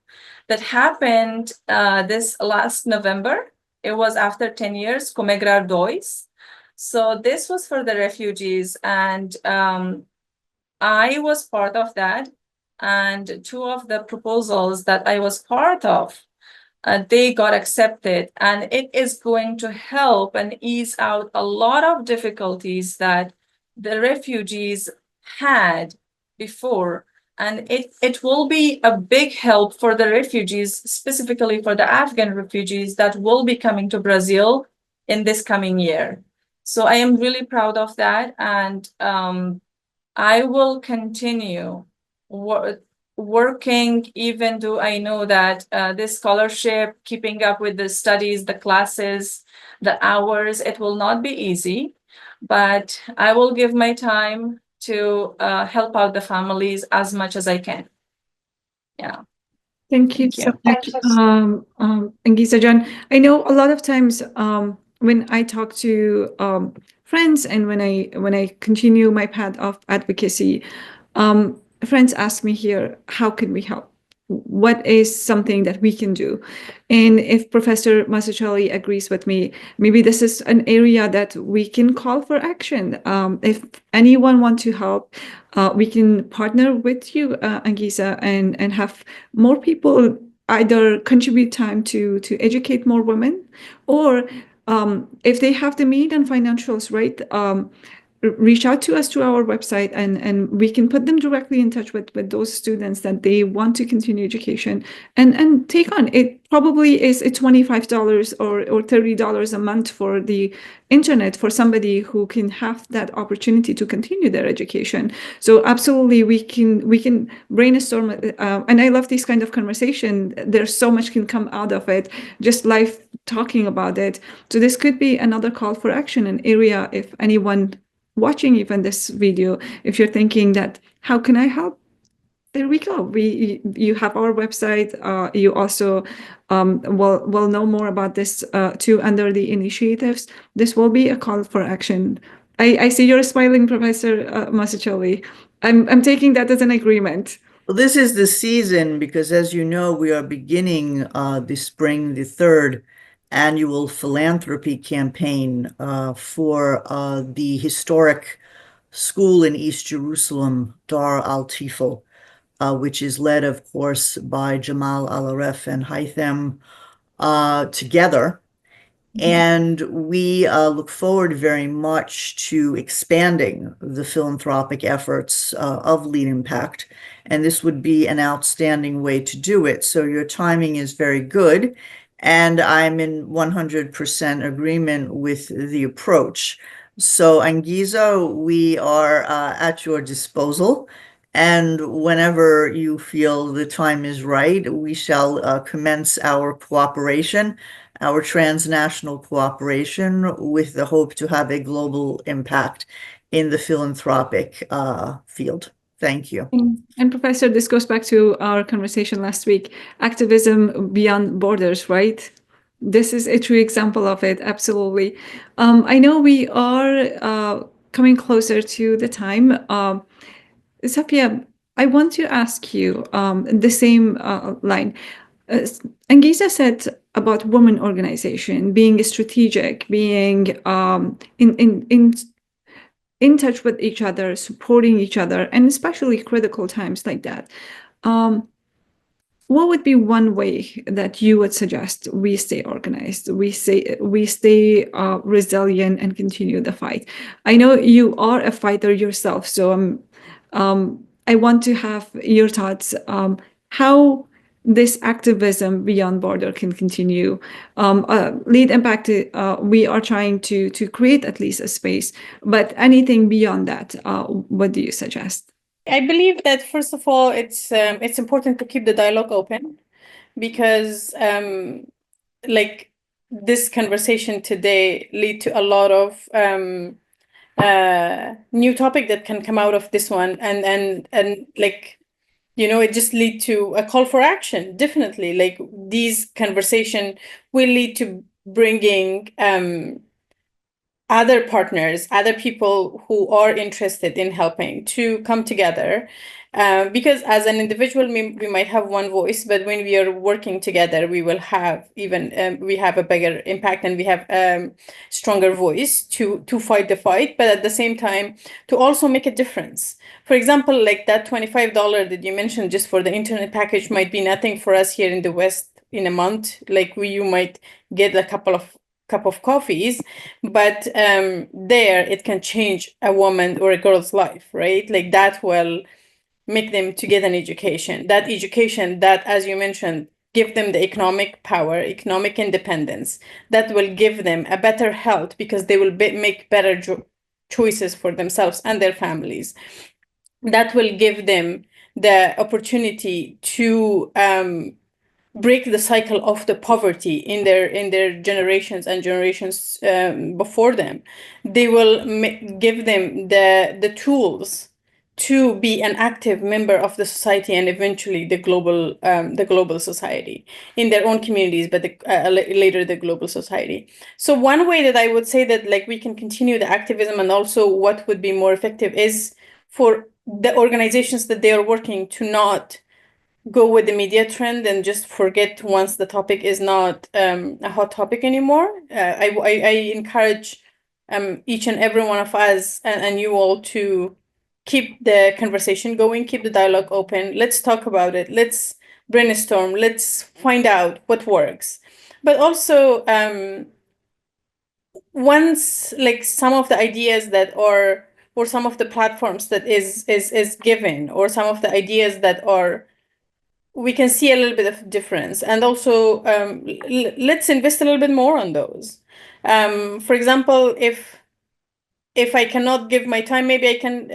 S3: that happened this last November. It was after 10 years, Comegrar Dois. So this was for the refugees, and I was part of that. And two of the proposals that I was part of, they got accepted, and it is going to help and ease out a lot of difficulties that the refugees had before. And it will be a big help for the refugees, specifically for the Afghan refugees that will be coming to Brazil in this coming year. So I am really proud of that, and I will continue working, even though I know that this scholarship, keeping up with the studies, the classes, the hours, it will not be easy, but I will give my time to help out the families as much as I can. Yeah.
S1: Thank you
S3: Thank
S1: so
S3: you.
S1: much, Angisa Jan. I know a lot of times when I talk to friends, and when I continue my path of advocacy, friends ask me here, how can we help? What is something that we can do? And if Professor Masuchali agrees with me, maybe this is an area that we can call for action. If anyone wants to help, we can partner with you, Angisa, and have more people either contribute time to educate more women, or if they have the means and financials, right, reach out to us to our website, and we can put them directly in touch with those students that they want to continue education and take on. It probably is a $25 or $30 a month for the internet for somebody who can have that opportunity to continue their education. So absolutely, we can brainstorm, and I love this kind of conversation. There's so much can come out of it, just live talking about it. So this could be another call for action, an area. If anyone watching even this video, if you're thinking that, how can I help? There we go. You have our website. You also will know more about this too under the initiatives. This will be a call for action. I see you're smiling, Professor Masuchali. I'm taking that as an agreement.
S2: Well, this is the season because, as you know, we are beginning this spring, the third annual philanthropy campaign for the historic school in East Jerusalem, Dar al-Tifel, which is led, of course, by Jamal Al-Aref and Haitham together. And we look forward very much to expanding the philanthropic efforts of Lead Impact. And this would be an outstanding way to do it. So your timing is very good. And I'm in 100% agreement with the approach. So, Angiza, we are at your disposal. And whenever you feel the time is right, we shall commence our cooperation, our transnational cooperation, with the hope to have a global impact in the philanthropic field. Thank you.
S1: And Professor, this goes back to our conversation last week, activism beyond borders, right? This is a true example of it, absolutely. I know we are coming closer to the time. Safia, I want to ask you the same line. Angiza said about women organization being strategic, being in touch with each other, supporting each other, and especially critical times like that. What would be one way that you would suggest we stay organized, we stay resilient and continue the fight? I know you are a fighter yourself, so I want to have your thoughts how this activism beyond border can continue. Lead Impact, we are trying to create at least a space, but anything beyond that, what do you suggest?
S4: I believe that first of all, it's important to keep the dialogue open, because like this conversation today lead to a lot of new topic that can come out of this one, and like, you know, it just lead to a call for action. Definitely, like these conversation will lead to bringing other partners, other people who are interested in helping to come together. Because as an individual, we might have one voice, but when we are working together, we will have even we have a bigger impact, and we have stronger voice to fight the fight. But at the same time, to also make a difference. For example, like that $25 that you mentioned just for the internet package might be nothing for us here in the West in a month. Like you might get a couple of cup of coffees, but there it can change a woman or a girl's life, right? Like that will make them to get an education, that education that, as you mentioned, give them the economic power, economic independence, that will give them a better health, because they will make better choices for themselves and their families. That will give them the opportunity to break the cycle of the poverty in their generations and generations before them. They will give them the tools to be an active member of the society, and eventually the global society in their own communities, but later the global society. So one way that I would say that like we can continue the activism, and also what would be more effective, is for the organizations that they are working to not go with the media trend and just forget once the topic is not a hot topic anymore. I encourage each and every one of us, and you all, to keep the conversation going, keep the dialogue open. Let's talk about it. Let's brainstorm. Let's find out what works. But also, once like some of the ideas that are, or some of the platforms that is given, or some of the ideas that are, we can see a little bit of difference, and also let's invest a little bit more on those. For example, if I cannot give my time, maybe I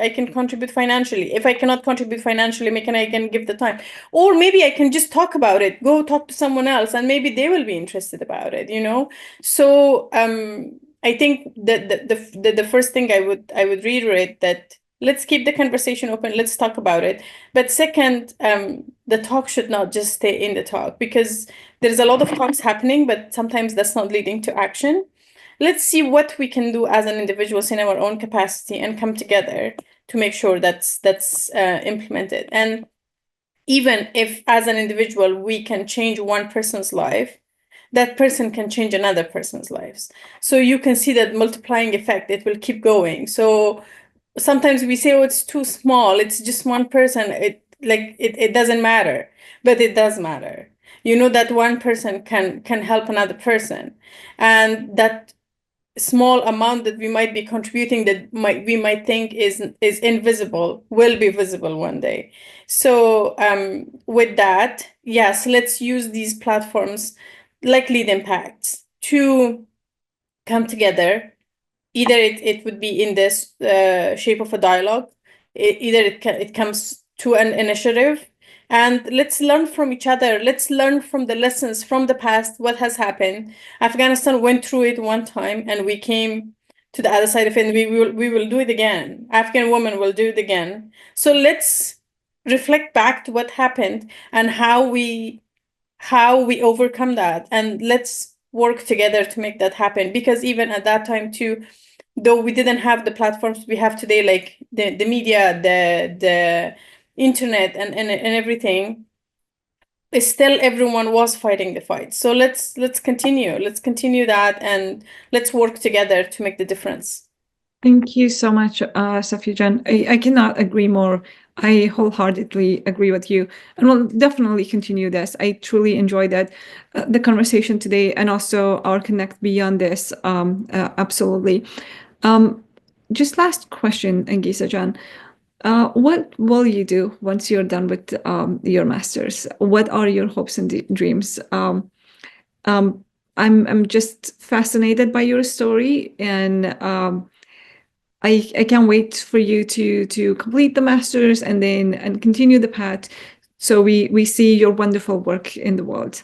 S4: can contribute financially. If I cannot contribute financially, maybe I can give the time, or maybe I can just talk about it, go talk to someone else, and maybe they will be interested about it, you know. So I think that the first thing I would reiterate, that let's keep the conversation open, let's talk about it. But second, the talk should not just stay in the talk, because there's a lot of talks happening, but sometimes that's not leading to action. Let's see what we can do as an individuals in our own capacity, and come together to make sure that's implemented. And even if as an individual we can change one person's life, that person can change another person's lives. So you can see that multiplying effect, it will keep going. So sometimes we say, oh, it's too small, it's just one person, it doesn't matter, but it does matter, you know that one person can help another person, and that small amount that we might be contributing that we might think is invisible will be visible one day. So with that, yes, let's use these platforms like Lead Impacts to come together. Either it would be in this shape of a dialogue, either it comes to an initiative, and let's learn from each other. Let's learn from the lessons from the past, what has happened. Afghanistan went through it one time, and we came to the other side of it, and we will do it again. Afghan women will do it again. So let's reflect back to what happened and how we overcome that, and let's work together to make that happen. Because even at that time too, though we didn't have the platforms we have today, like the media, the internet, and everything, still everyone was fighting the fight. So let's continue that, and let's work together to make the difference.
S1: Thank you so much, Safijan. I cannot agree more. I wholeheartedly agree with you, and we'll definitely continue this. I truly enjoyed that, the conversation today, and also our connect beyond this. Absolutely. Just last question, Angisajan. What will you do once you're done with your masters? What are your hopes and dreams? I'm just fascinated by your story, and I can't wait for you to complete the masters and then and continue the path, so we see your wonderful work in the world.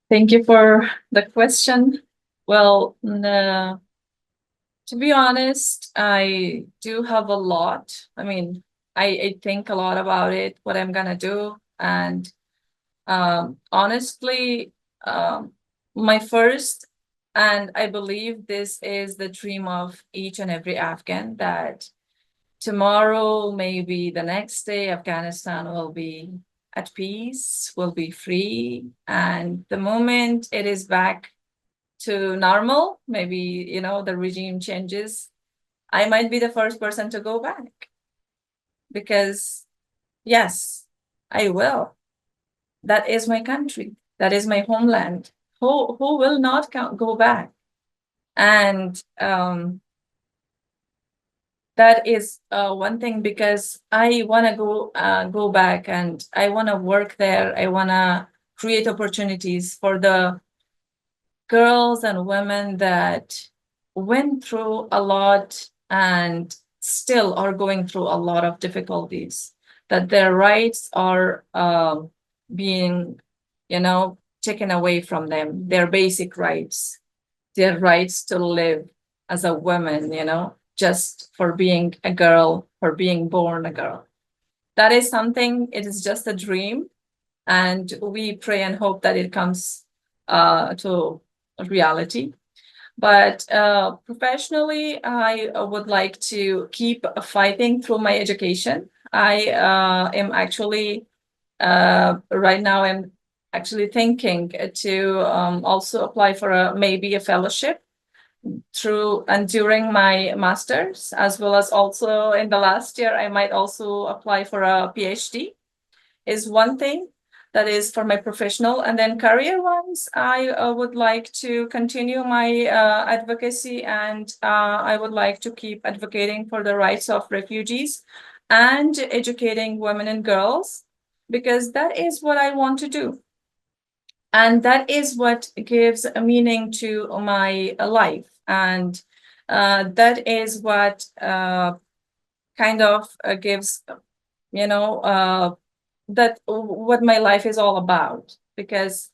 S3: Thank you for the question. Well, to be honest, I do have a lot. I mean, I think a lot about it, what I'm gonna do. And honestly, my first, and I believe this is the dream of each and every Afghan, that tomorrow, maybe the next day, Afghanistan will be at peace, will be free. And the moment it is back to normal, maybe, the regime changes, I might be the first person to go back. Because, yes, I will. That is my country. That is my homeland. Who will not go back? And that is one thing, because I want to go back, and I want to work there. I want to create opportunities for the girls and women that went through a lot and still are going through a lot of difficulties, that their rights are being, taken away from them, their basic rights, their rights to live as a woman, just for being a girl, for being born a girl. That is something, it is just a dream, and we pray and hope that it comes to reality. But professionally, I would like to keep fighting through my education. I am actually, right now, I'm actually thinking to also apply for maybe a fellowship through and during my master's, as well as also in the last year, I might also apply for a PhD, is one thing. That is for my professional. And then career-wise, I would like to continue my advocacy, and I would like to keep advocating for the rights of refugees and educating women and girls, because that is what I want to do. And that is what gives a meaning to my life. And that is what kind of gives, that what my life is all about. Because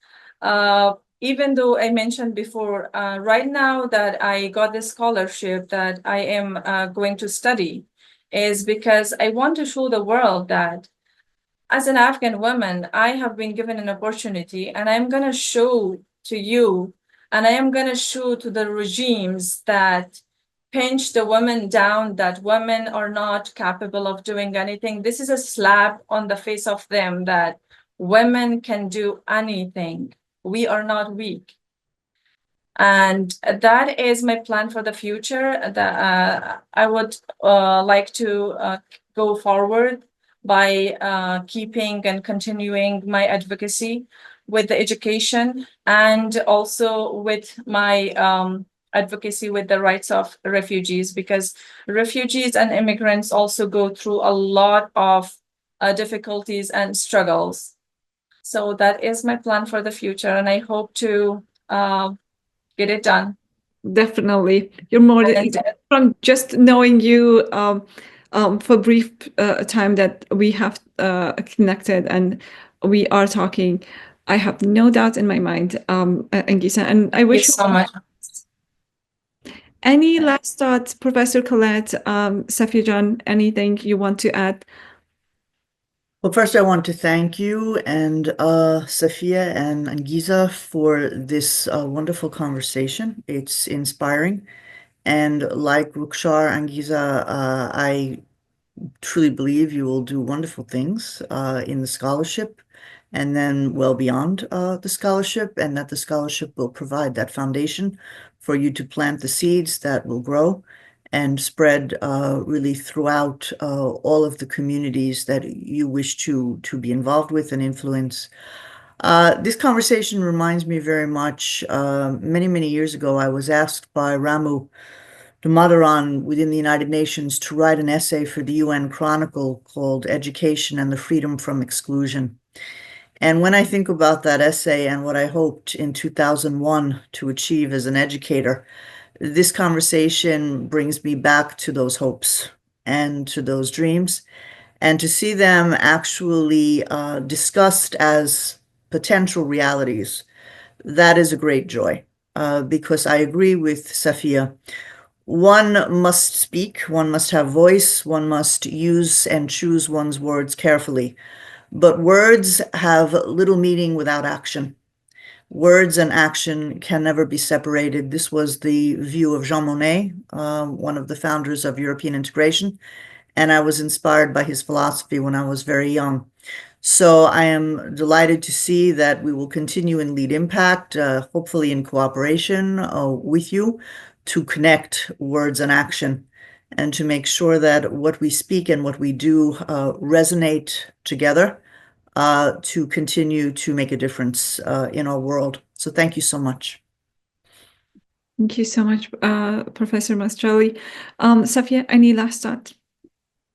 S3: even though I mentioned before, right now that I got this scholarship that I am going to study, is because I want to show the world that as an Afghan woman, I have been given an opportunity, and I'm going to show to you, and I am going to show to the regimes that pinch the women down, that women are not capable of doing anything. This is a slap on the face of them, that women can do anything. We are not weak. And that is my plan for the future. That I would like to go forward by keeping and continuing my advocacy with the education and also with my advocacy with the rights of refugees, because refugees and immigrants also go through a lot of difficulties and struggles. So that is my plan for the future, and I hope to get it done.
S1: Definitely. You're more
S3: And
S1: from just knowing you for brief time that we have connected and we are talking. I have no doubt in my mind, Angisa, and I
S3: thank you
S1: wish
S3: so much.
S1: any last thoughts, Professor Colette, Safia John, anything you want to add?
S2: Well, first I want to thank you and Safia and Angiza for this wonderful conversation. It's inspiring. And like Rukshar, Angiza, I truly believe you will do wonderful things in the scholarship and then well beyond the scholarship, and that the scholarship will provide that foundation for you to plant the seeds that will grow and spread really throughout all of the communities that you wish to be involved with and influence. This conversation reminds me very much, many, many years ago, I was asked by Ramu Damodaran within the United Nations to write an essay for the UN Chronicle called Education and the Freedom from Exclusion. And when I think about that essay and what I hoped in 2001 to achieve as an educator, this conversation brings me back to those hopes and to those dreams, and to see them actually discussed as potential realities. That is a great joy, because I agree with Safia. One must speak, one must have voice, one must use and choose one's words carefully. But words have little meaning without action. Words and action can never be separated. This was the view of Jean Monnet, one of the founders of European integration, and I was inspired by his philosophy when I was very young. So I am delighted to see that we will continue in Lead Impact, hopefully in cooperation with you, to connect words and action and to make sure that what we speak and what we do resonate together to continue to make a difference in our world. So thank you so much.
S1: Thank you so much, Professor Mastrelli. Safia, any last thought?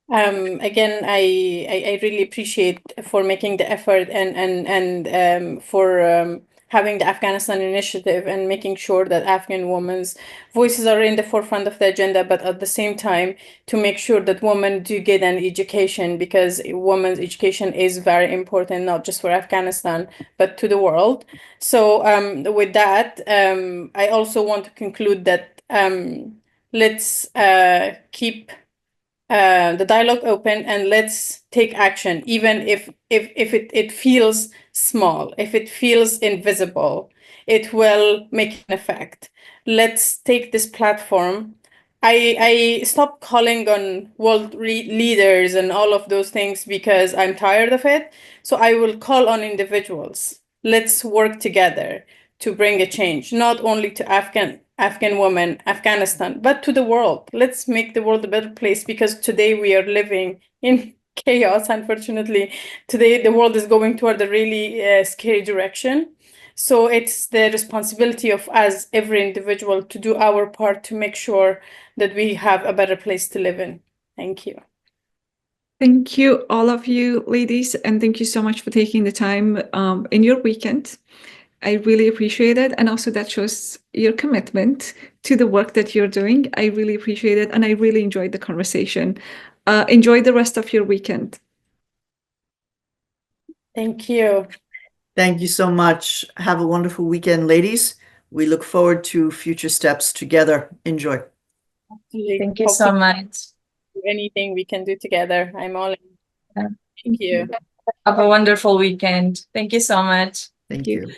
S4: Again, I really appreciate for making the effort and for having the Afghanistan Initiative and making sure that Afghan women's voices are in the forefront of the agenda, but at the same time to make sure that women do get an education, because women's education is very important, not just for Afghanistan, but to the world. So with that, I also want to conclude that let's keep the dialogue open, and let's take action, even if it feels small, if it feels invisible, it will make an effect. Let's take this platform. I stopped calling on world leaders and all of those things because I'm tired of it. So I will call on individuals. Let's work together to bring a change, not only to Afghan women, Afghanistan, but to the world. Let's make the world a better place, because today we are living in chaos. Unfortunately, today the world is going toward a really scary direction. So it's the responsibility of us, every individual, to do our part to make sure that we have a better place to live in. Thank you.
S1: Thank you, all of you ladies, and thank you so much for taking the time in your weekend. I really appreciate it. And also that shows your commitment to the work that you're doing. I really appreciate it. And I really enjoyed the conversation. Enjoy the rest of your weekend.
S4: Thank you.
S2: Thank you so much. Have a wonderful weekend, ladies. We look forward to future steps together. Enjoy.
S3: Thank you so much.
S4: Anything we can do together, I'm all in.
S3: Yeah.
S4: Thank you.
S3: Have a wonderful weekend. Thank you so much.
S2: Thank you.